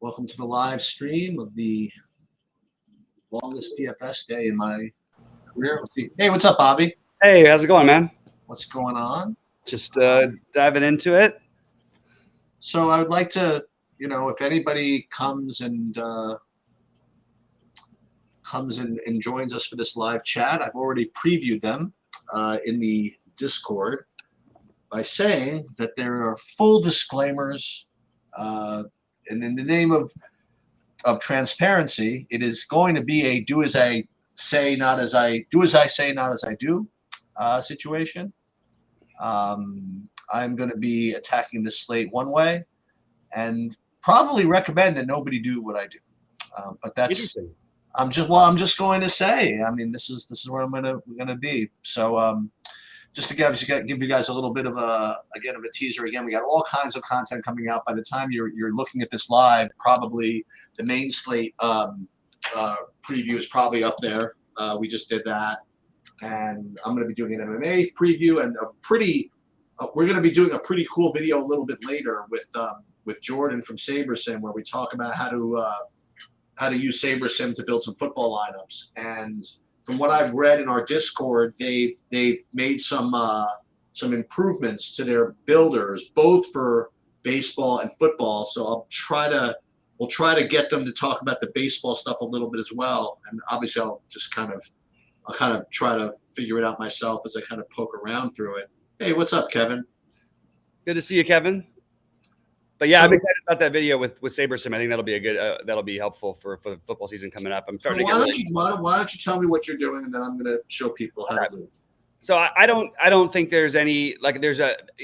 Welcome to the live stream of the longest DFS day in my career. Let's see. Hey, what's up, Bobby? Hey, how's it going, man? What's going on? Just diving into it. So I would like to, if anybody comes and joins us for this live chat, I've already previewed them in the Discord by saying that there are full disclaimers, and in the name of transparency, it is going to be a do as I say, not as I do situation. I'm going to be attacking this slate one way, and probably recommend that nobody do what I do. But that's I'm just going to say. I mean, this is where I'm gonna be. So just to give you guys a little bit of a teaser. Again, we got all kinds of content coming out. By the time you're looking at this live, probably the main slate preview is probably up there. We just did that, and I'm going to be doing an MMA preview and we're going to be doing a pretty cool video a little bit later with Jordan from SaberSim, where we talk about how to use SaberSim to build some football lineups. And from what I've read in our Discord, they've made some improvements to their builders, both for baseball and football. So we'll try to get them to talk about the baseball stuff a little bit as well. And obviously I'll kind of try to figure it out myself as I kind of poke around through it. Hey, what's up, Kevin? Good to see you, Kevin. But yeah, I'm excited about that video with SaberSim. I think that'll be a good that'll be helpful for the football season coming up. I'm starting why don't you tell me what you're doing, and then I'm going to show people how to do it. So I don't think there's any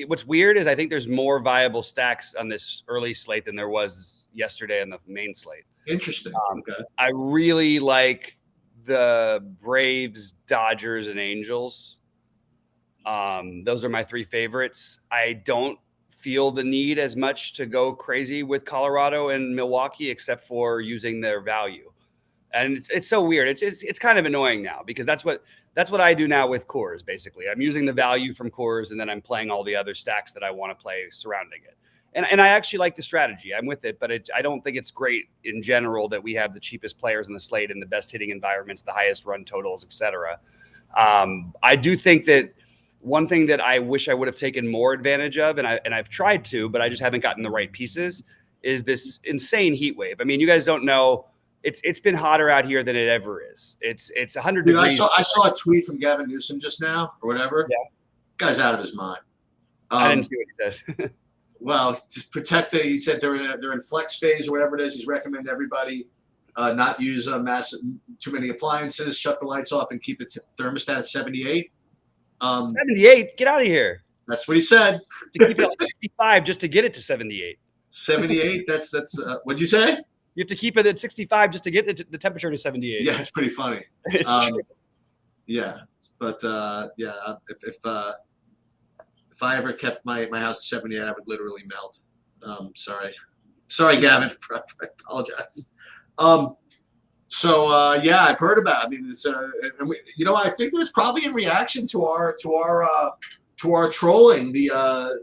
what's weird is I think there's more viable stacks on this early slate than there was yesterday on the main slate. Interesting. Okay. I really like the Braves, Dodgers, and Angels. Those are my three favorites. I don't feel the need as much to go crazy with Colorado and Milwaukee, except for using their value. And it's so weird. It's kind of annoying now because that's what I do now with Coors. Basically, I'm using the value from Coors, and then I'm playing all the other stacks that I want to play surrounding it. And I actually like the strategy. I'm with it, but I don't think it's great in general that we have the cheapest players in the slate and the best hitting environments, the highest run totals, etc. I do think that one thing that I wish I would have taken more advantage of, and I've tried to, but I just haven't gotten the right pieces, is this insane heat wave. I mean, you guys don't know. It's been hotter out here than it ever is. It's 100 degrees. I saw a tweet from Gavin Newsom just now, or whatever. Yeah. Guy's out of his mind. I didn't see what he said. Well, to protect he said they're in flex phase or whatever it is. He's recommended everybody not use too many appliances, shut the lights off, and keep the thermostat at 78. 78? Get out of here. That's what he said. To keep it at 65 just to get it to 78. 78? That's what'd you say? You have to keep it at 65 just to get the temperature to 78. Yeah, it's pretty funny. It's true. Yeah, but if I ever kept my house at 78, I would literally melt. Sorry, Gavin. I apologize. Yeah, I've heard about it. I mean, it's I think it was probably in reaction to our trolling the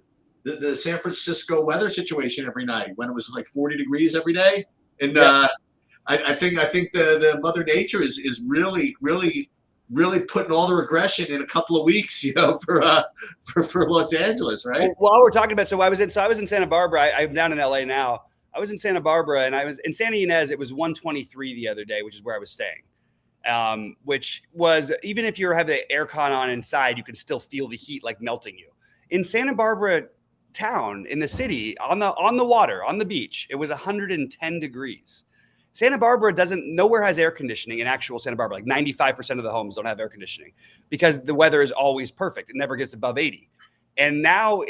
San Francisco weather situation every night when it was like 40 degrees every day, and yeah. I think the Mother Nature is really putting all the regression in a couple of weeks, for Los Angeles, right? Well, we're talking about. So I was in Santa Barbara. I'm down in LA now. I was in Santa Barbara, and I was in Santa Ynez. It was 123 the other day, which is where I was staying. Which was, even if you have the aircon on inside, you can still feel the heat like melting you. In Santa Barbara town, in the city, on the water, on the beach, it was 110 degrees. Santa Barbara nowhere has air conditioning in actual Santa Barbara. Like 95% of the homes don't have air conditioning because the weather is always perfect. It never gets above 80. And now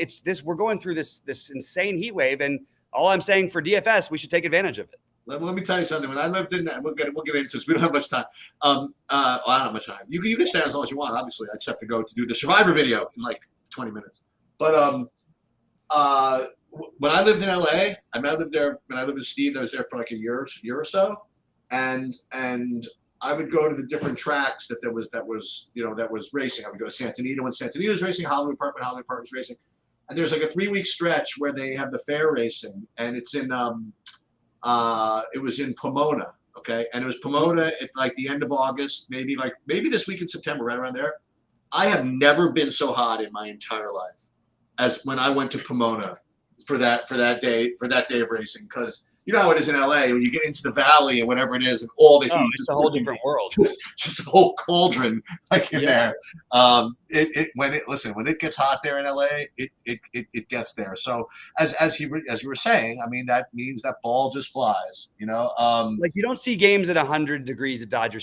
we're going through this insane heat wave, and all I'm saying for DFS, we should take advantage of it. Let me tell you something. When I lived in that, we'll get into this. We don't have much time. I don't have much time. You can stay as long as you want. Obviously, I just have to go to do the Survivor video in like 20 minutes. But when I lived in LA, I lived there. When I lived with Steve, I was there for like a year or so, and I would go to the different tracks that was racing. I would go to Santa Anita when Santa Anita was racing, Hollywood Park when Hollywood Park was racing. And there's like a 3-week stretch where they have the fair racing, and it's in It was in Pomona, okay, and it was Pomona at like the end of August, maybe this week in September, right around there. I have never been so hot in my entire life as when I went to Pomona for that day of racing, because you know how it is in LA when you get into the valley and whatever it is and all the heat. It's a whole different world. Just a whole cauldron like in there. When it gets hot there in LA, it gets there. So as you were saying, I mean, that means that ball just flies, you know. Like you don't see games at 100 degrees at Dodger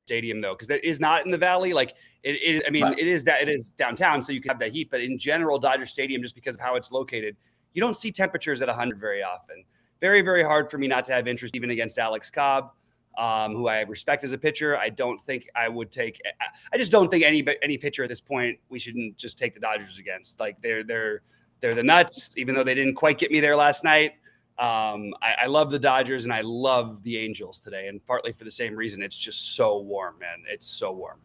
Stadium though, because that is not in the valley. Like it is. I mean, right. It is downtown, so you can have that heat. But in general, Dodger Stadium, just because of how it's located, you don't see temperatures at 100 very often. Very, very hard for me not to have interest even against Alex Cobb, who I respect as a pitcher. I don't think I would take. I just don't think any pitcher at this point we shouldn't just take the Dodgers against. Like they're the nuts, even though they didn't quite get me there last night. I love the Dodgers and I love the Angels today, and partly for the same reason. It's just so warm, man. It's so warm.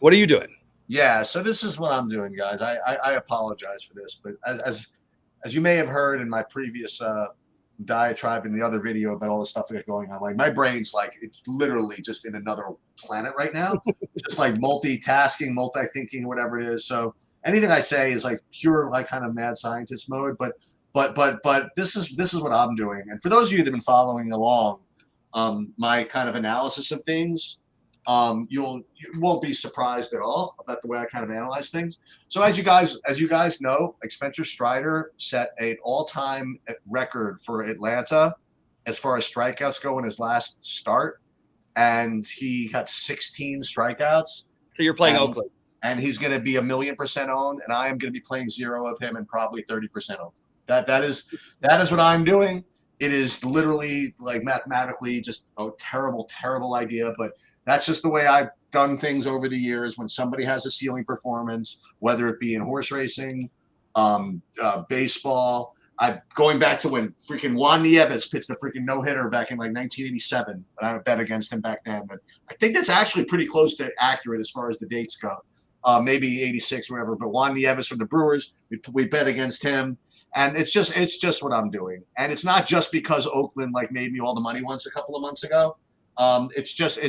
What are you doing? Yeah, so this is what I'm doing, guys. I apologize for this, but as you may have heard in my previous diatribe in the other video about all the stuff that's going on, like my brain's like it's literally just in another planet right now, just like multitasking, multi-thinking, whatever it is. So anything I say is like pure like kind of mad scientist mode. But this is what I'm doing. And for those of you that have been following along, my kind of analysis of things, you won't be surprised at all about the way I kind of analyze things. So as you guys know, like Spencer Strider set an all-time record for Atlanta as far as strikeouts go in his last start, and he got 16 strikeouts. So you're playing Oakland, and he's going to be 1,000,000% owned, and I am going to be playing 0 of him and probably 30% owned. That is what I'm doing. It is literally like mathematically just a terrible idea, but that's just the way I've done things over the years. When somebody has a ceiling performance, whether it be in horse racing, baseball, going back to when freaking Juan Nieves pitched the freaking no-hitter back in like 1987. I bet against him back then, but I think that's actually pretty close to accurate as far as the dates go. Maybe 86 or whatever, but Juan Nieves from the Brewers, we bet against him. And it's just what I'm doing. And it's not just because Oakland like made me all the money once a couple of months ago. It's just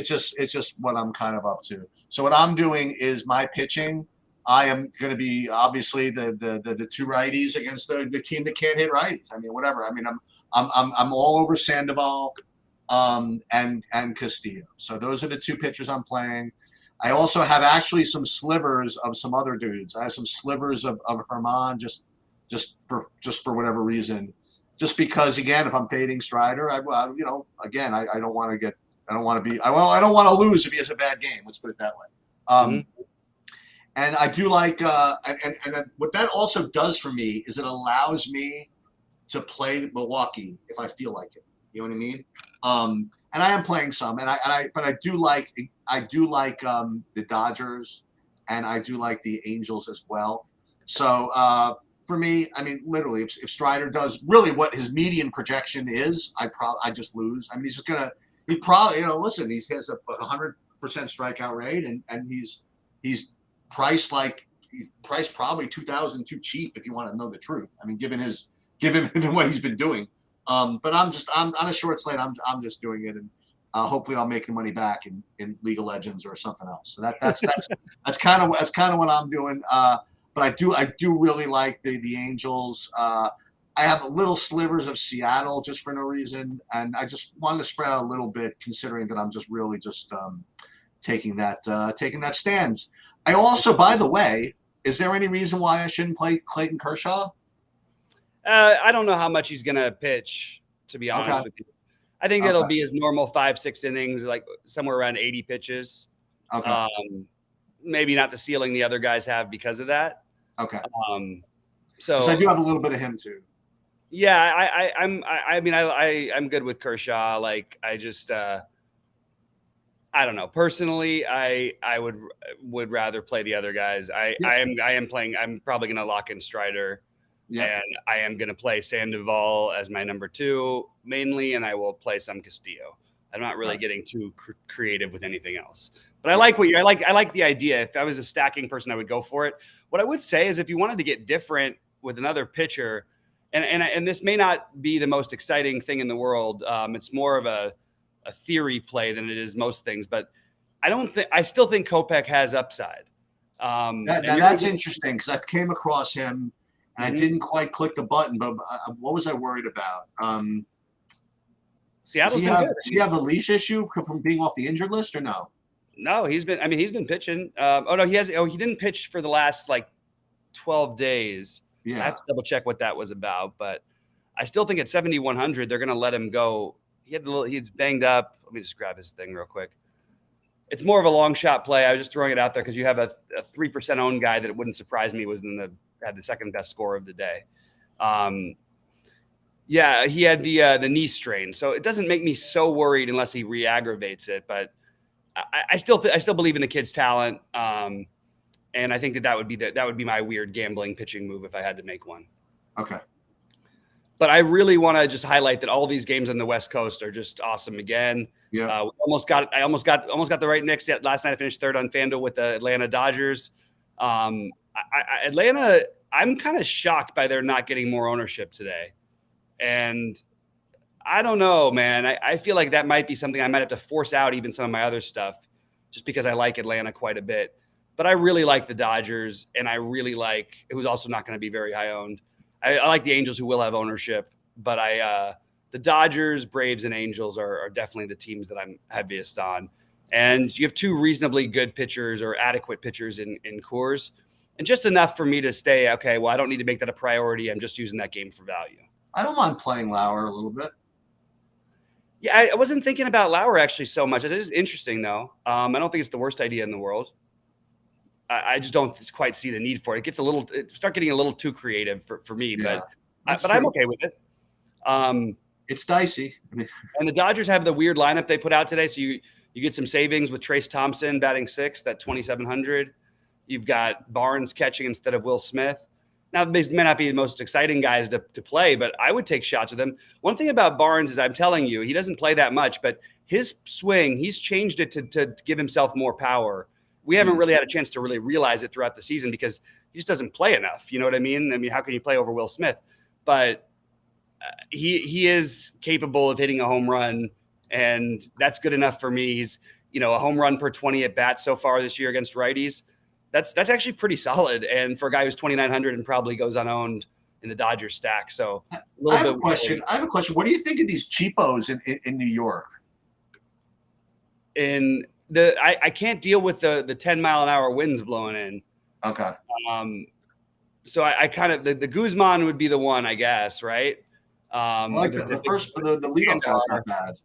what I'm kind of up to. So what I'm doing is my pitching. I am going to be obviously the two righties against the team that can't hit righties. I mean, whatever. I mean, I'm all over Sandoval, and Castillo. So those are the two pitchers I'm playing. I also have actually some slivers of some other dudes. I have some slivers of Herman just for whatever reason. Just because, again, if I'm fading Strider, I don't want to lose if he has a bad game. Let's put it that way. And I do like, and what that also does for me is it allows me to play Milwaukee if I feel like it. You know what I mean? And I am playing some, but I do like the Dodgers, and I do like the Angels as well. So for me, I mean, literally, if Strider does really what his median projection is, I just lose. I mean, he probably, listen, he has a 100% strikeout rate, and he's priced probably 2,000 too cheap if you want to know the truth. I mean, given what he's been doing. But I'm on a short slate. I'm just doing it, and hopefully I'll make the money back in League of Legends or something else. So that's kind of what I'm doing. But I do really like the Angels. I have little slivers of Seattle just for no reason, and I just wanted to spread out a little bit, considering that I'm just really just taking that stand. I also, by the way, is there any reason why I shouldn't play Clayton Kershaw? I don't know how much he's going to pitch, to be honest with you. I think it'll be his normal 5-6 innings, like somewhere around 80 pitches. Okay. Maybe not the ceiling the other guys have because of that. Okay. So I do have a little bit of him too. Yeah, I'm good with Kershaw. Like I just I don't know. Personally, I would rather play the other guys. I am playing. I'm probably going to lock in Strider. Yeah. And I am going to play Sandoval as my number 2 mainly, and I will play some Castillo. I'm not really getting too creative with anything else. But I like I like the idea. If I was a stacking person, I would go for it. What I would say is if you wanted to get different with another pitcher, and this may not be the most exciting thing in the world. It's more of a theory play than it is most things, but I still think Kopech has upside. That's interesting because I came across him and I didn't quite click the button, but what was I worried about? Seattle's does he have a leash issue from being off the injured list or no? No, he's been pitching. He didn't pitch for the last like 12 days. Yeah. I have to double check what that was about, but I still think at 7,100, they're going to let him go. He's banged up. Let me just grab his thing real quick. It's more of a long shot play. I was just throwing it out there because you have a 3% owned guy that it wouldn't surprise me had the second best score of the day. Yeah, he had the knee strain, so it doesn't make me so worried unless he re-aggravates it. But I still believe in the kid's talent, and I think that would be my weird gambling pitching move if I had to make one. Okay. But I really want to just highlight that all these games on the West Coast are just awesome again. Yeah. I almost got the right Knicks. Yet last night I finished third on FanDuel with the Atlanta Dodgers. Atlanta, I'm kind of shocked by their not getting more ownership today. And I don't know, man. I feel like that might be something I might have to force out even some of my other stuff just because I like Atlanta quite a bit. But I really like the Dodgers, and I really like – who's also not going to be very high owned. I like the Angels who will have ownership, but the Dodgers, Braves, and Angels are definitely the teams that I'm heaviest on. And you have two reasonably good pitchers or adequate pitchers in Coors, and just enough for me to stay, okay, well, I don't need to make that a priority. I'm just using that game for value. I don't mind playing Lauer a little bit. Yeah, I wasn't thinking about Lauer actually so much. It is interesting, though. I don't think it's the worst idea in the world. I just don't quite see the need for it. It start getting a little too creative for me, Yeah, but I'm okay with it. It's dicey. And the Dodgers have the weird lineup they put out today. So you get some savings with Trace Thompson batting sixth at 2,700. You've got Barnes catching instead of Will Smith. Now, these may not be the most exciting guys to play, but I would take shots with him. One thing about Barnes is I'm telling you, he doesn't play that much, but his swing, he's changed it to give himself more power. We haven't really had a chance to really realize it throughout the season because he just doesn't play enough. You know what I mean? I mean, how can you play over Will Smith? But he is capable of hitting a home run, and that's good enough for me. He's, a home run per 20 at bats so far this year against righties. That's actually pretty solid. And for a guy who's 2,900 and probably goes unowned in the Dodgers stack. So I have a question. What do you think of these cheapos in New York? I can't deal with the 10-mile-an-hour winds blowing in. Okay. So I kind of the Guzman would be the one, I guess, right? I like the leadoff guy's not bad.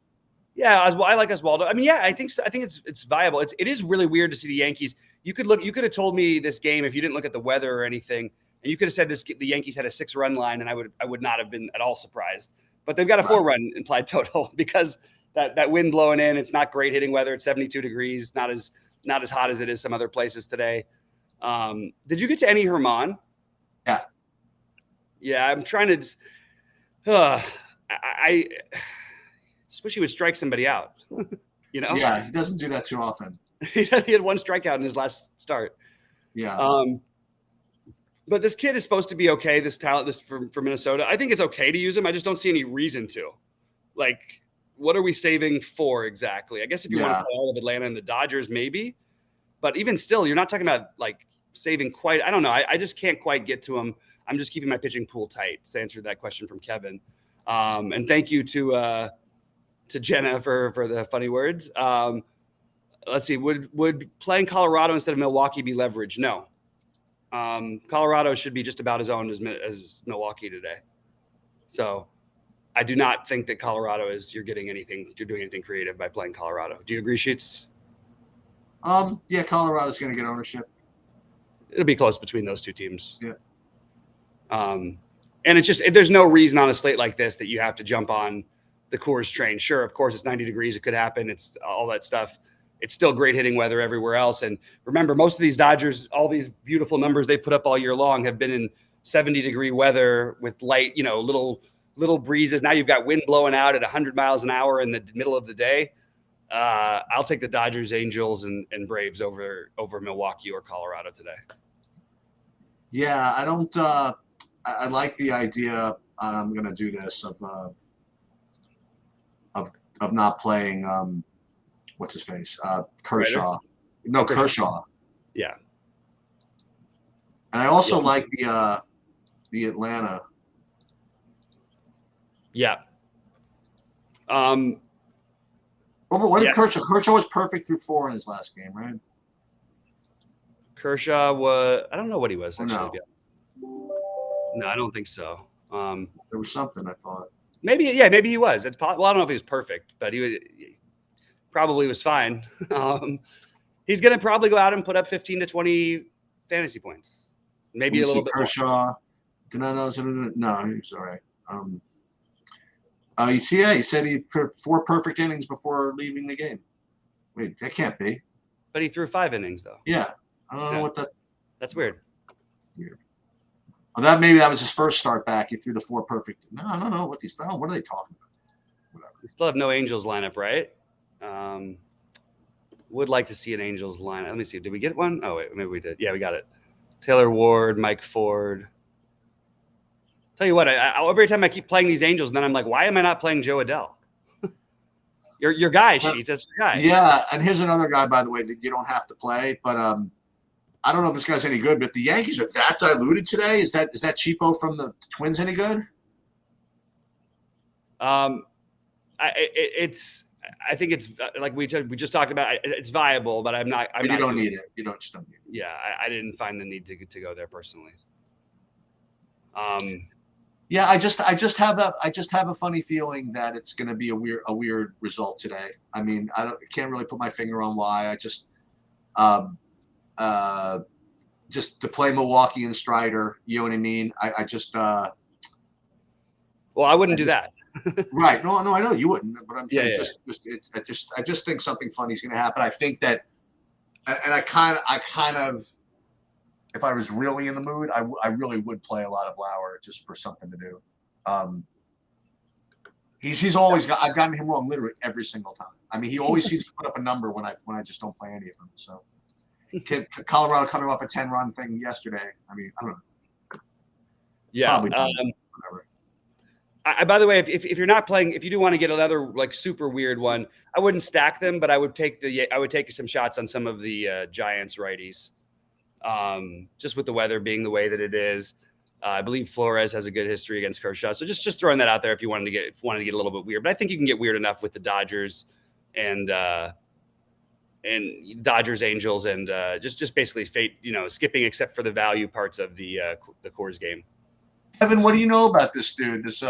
Yeah, I like Oswaldo. I mean, yeah, I think it's viable. It is really weird to see the Yankees. You could have told me this game if you didn't look at the weather or anything, and you could have said the Yankees had a 6-run line, and I would not have been at all surprised. But they've got a 4-run implied total because that wind blowing in. It's not great hitting weather. It's 72 degrees. Not as hot as it is some other places today. Did you get to any Herman? Yeah. Yeah, I'm trying to. I just wish he would strike somebody out. Yeah, he doesn't do that too often. He had one strikeout in his last start. Yeah. But this kid is supposed to be okay. This talent, for Minnesota, I think it's okay to use him. I just don't see any reason to. Like, what are we saving for exactly? I guess if you want to play all of Atlanta and the Dodgers, maybe. But even still, you're not talking about like saving quite. I don't know. I just can't quite get to him. I'm just keeping my pitching pool tight. To answer that question from Kevin. And thank you to Jenna for the funny words. Let's see. Would playing Colorado instead of Milwaukee be leverage? No. Colorado should be just about as owned as Milwaukee today. So I do not think that Colorado you're doing anything creative by playing Colorado. Do you agree, Sheets? Yeah, Colorado's going to get ownership. It'll be close between those two teams. Yeah. And it's just there's no reason on a slate like this that you have to jump on the Coors train. Sure, of course, it's 90 degrees. It could happen. It's all that stuff. It's still great hitting weather everywhere else. And remember, most of these Dodgers, all these beautiful numbers they put up all year long have been in 70-degree weather with light, little breezes. Now you've got wind blowing out at 100 miles an hour in the middle of the day. I'll take the Dodgers, Angels, and Braves over Milwaukee or Colorado today. Yeah, I don't. I like the idea I'm gonna do this of not playing what's his face Kershaw. Ryder? No, Kershaw. Yeah. And I also like the Atlanta. Yeah. What did Kershaw? Kershaw was perfect through 4 in his last game, right? Kershaw was. I don't know what he was actually. No. No, I don't think so. There was something I thought. Maybe he was. Well, I don't know if he was perfect, but he probably was fine. He's going to probably go out and put up 15 to 20 fantasy points, maybe a little bit Kershaw. No, he's all right. You see, he said he put 4 perfect innings before leaving the game. Wait, that can't be. But he threw 5 innings though. Yeah, I don't know what that. That's weird. Weird. Well, maybe that was his first start back. He threw the 4 perfect. No, I don't know what these. What are they talking about? Whatever. We still have no Angels lineup, right? Would like to see an Angels lineup. Let me see. Did we get one? Oh wait, maybe we did. Yeah, we got it. Taylor Ward, Mike Ford. Tell you what, every time I keep playing these Angels, and then I'm like, why am I not playing Joe Adele? your guy, Sheets. That's your guy. Yeah, and here's another guy, by the way, that you don't have to play. But I don't know if this guy's any good. But if the Yankees are that diluted today, is that cheapo from the Twins any good? I think it's like we just talked about. It's viable, but I'm not. You don't need it. You just don't need it. Yeah, I didn't find the need to go there personally. Yeah, I just have a funny feeling that it's going to be a weird result today. I mean, can't really put my finger on why. I just to play Milwaukee and Strider, you know what I mean? I just well, I wouldn't do that. Right. No, I know you wouldn't, but I'm saying I just think something funny is going to happen. I think that, and I kind of, if I was really in the mood, I really would play a lot of Lauer just for something to do. He's always I've gotten him wrong literally every single time. I mean, he always seems to put up a number when I just don't play any of them. So, Colorado coming off a 10-run thing yesterday. I mean, I don't know. Yeah. Whatever. By the way, if you're not playing, if you do want to get another like super weird one, I wouldn't stack them, but I would take some shots on some of the Giants righties. Just with the weather being the way that it is, I believe Flores has a good history against Kershaw. So just throwing that out there if you wanted to get a little bit weird. But I think you can get weird enough with the Dodgers and Dodgers Angels and just basically skipping except for the value parts of the Coors game. Evan, what do you know about this dude? This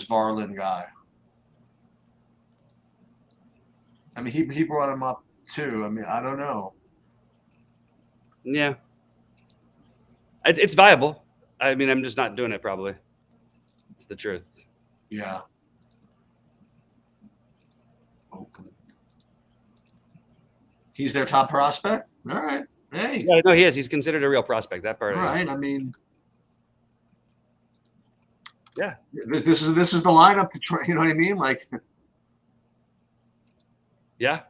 Varlin guy. I mean, he brought him up too. I mean, I don't know. Yeah, it's viable. I mean, I'm just not doing it. Probably, it's the truth. Yeah. Oakland. He's their top prospect. All right. Hey. Yeah, no, he is. He's considered a real prospect. That part. All right. I mean, yeah. This is the lineup to try. You know what I mean? Like. Yeah.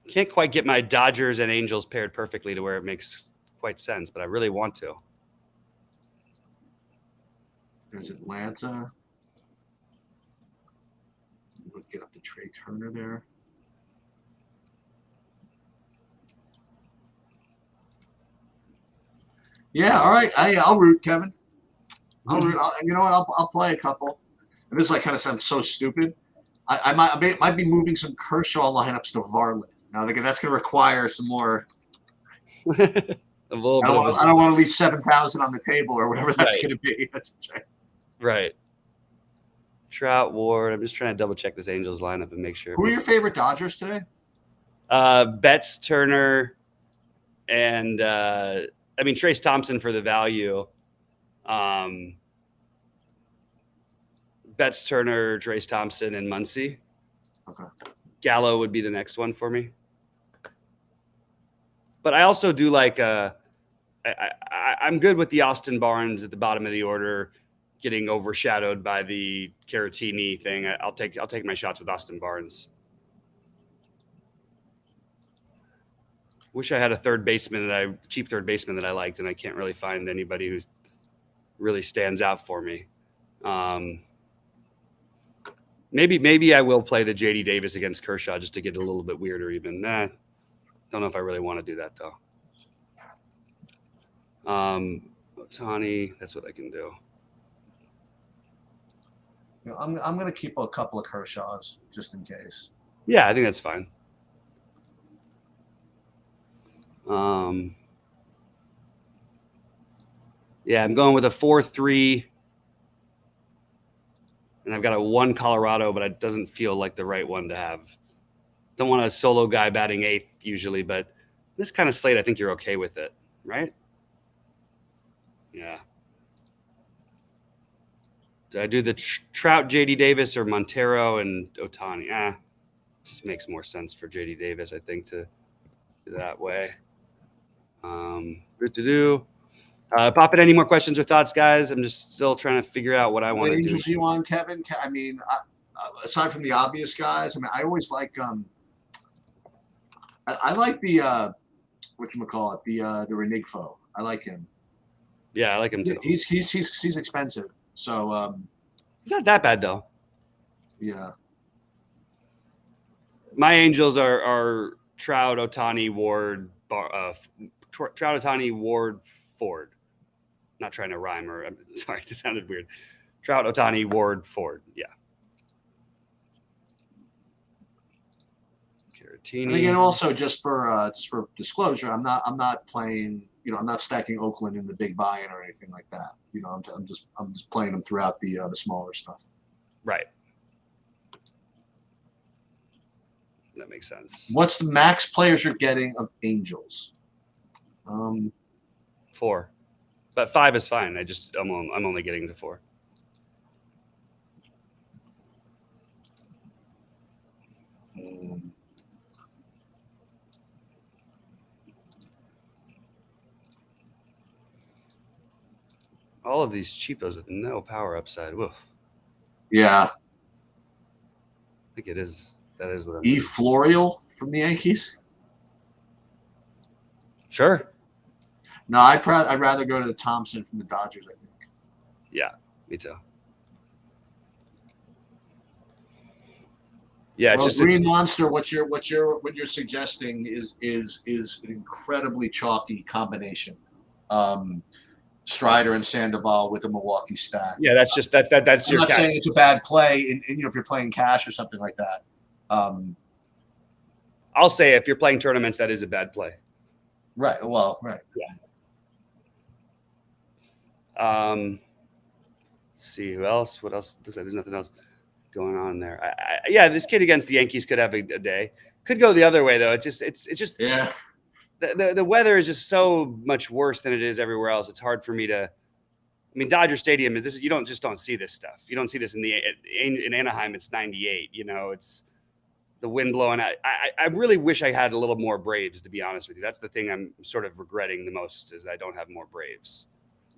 Can't quite get my Dodgers and Angels paired perfectly to where it makes quite sense, but I really want to. There's Atlanta. We'll get up to Trey Turner there. Yeah, all right. I'll root, Kevin. I'll root. You know what? I'll play a couple. And this kind of sounds so stupid. I might be moving some Kershaw lineups to Varlin. Now that's going to require some more. I don't want to leave 7,000 on the table or whatever that's going to be. That's right. Right. Trout, Ward. I'm just trying to double check this Angels lineup and make sure. Who are your favorite Dodgers today? Betts, Turner, and Trace Thompson for the value. Betts, Turner, Trace Thompson, and Muncy. Okay. Gallo would be the next one for me. But I also do like I'm good with the Austin Barnes at the bottom of the order getting overshadowed by the Caratini thing. I'll take my shots with Austin Barnes. Wish I had a cheap third baseman that I liked, and I can't really find anybody who really stands out for me. Maybe I will play the JD Davis against Kershaw just to get a little bit weirder. Even don't know if I really want to do that though. Ohtani, that's what I can do. You know, I'm going to keep a couple of Kershaws just in case. Yeah, I think that's fine. Yeah, I'm going with a 4-3. And I've got a 1 Colorado, but it doesn't feel like the right one to have. Don't want a solo guy batting 8th usually, but this kind of slate, I think you're okay with it, right? Yeah. Do I do the Trout, JD Davis, or Montero and Ohtani? Just makes more sense for JD Davis, I think, to do that way. Pop in any more questions or thoughts, guys? I'm just still trying to figure out what I want to do. Angels you on, Kevin? I mean, aside from the obvious guys, I mean, I always like I like the whatchamacallit, the Renigfo. I like him. Yeah, I like him too. He's expensive, so he's not that bad though. Yeah. My Angels are Trout, Ohtani, Ward, Trout, Ohtani, Ward, Ford. Not trying to rhyme, or I'm sorry, it sounded weird. Trout, Ohtani, Ward, Ford. Yeah. Caratini. And again, also just for disclosure, I'm not playing. You know, I'm not stacking Oakland in the big buy-in or anything like that. You know, I'm just playing them throughout the smaller stuff. Right. That makes sense. What's the max players you're getting of Angels? 4, but 5 is fine. I'm only getting to 4. All of these cheapos with no power upside. Woof. Yeah. I think it is. That is what I'm doing. Florial from the Yankees? Sure. No, I'd rather go to the Thompson from the Dodgers, I think. Yeah, me too. Yeah, well, Green Monster. What you're suggesting is an incredibly chalky combination. Strider and Sandoval with a Milwaukee stack. Yeah, that's just that's I'm your. I'm not saying it's a bad play, if you're playing cash or something like that. I'll say if you're playing tournaments, that is a bad play. Right. Well, right. Yeah. Let's see who else. What else? Looks like there's nothing else going on there. Yeah, this kid against the Yankees could have a day. Could go the other way though. It's just yeah. The weather is just so much worse than it is everywhere else. It's hard for me to. I mean, Dodger Stadium is this. You don't see this stuff. You don't see this in Anaheim. It's 98. You know, it's the wind blowing. I really wish I had a little more Braves. To be honest with you, that's the thing I'm sort of regretting the most is I don't have more Braves,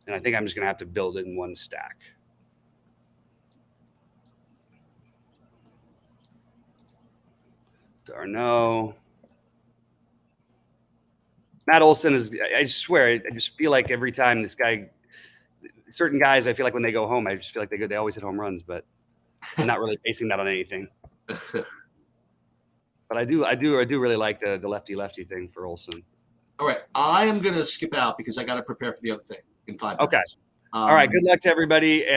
and I think I'm just gonna have to build in one stack. Darno. Matt Olson is, I swear, I just feel like every time this guy, certain guys, I feel like when they go home, I just feel like they always hit home runs, but I'm not really basing that on anything. But I do really like the lefty thing for Olson. All right. I am going to skip out because I got to prepare for the other thing in 5 minutes. Okay. All right. Good luck to everybody. And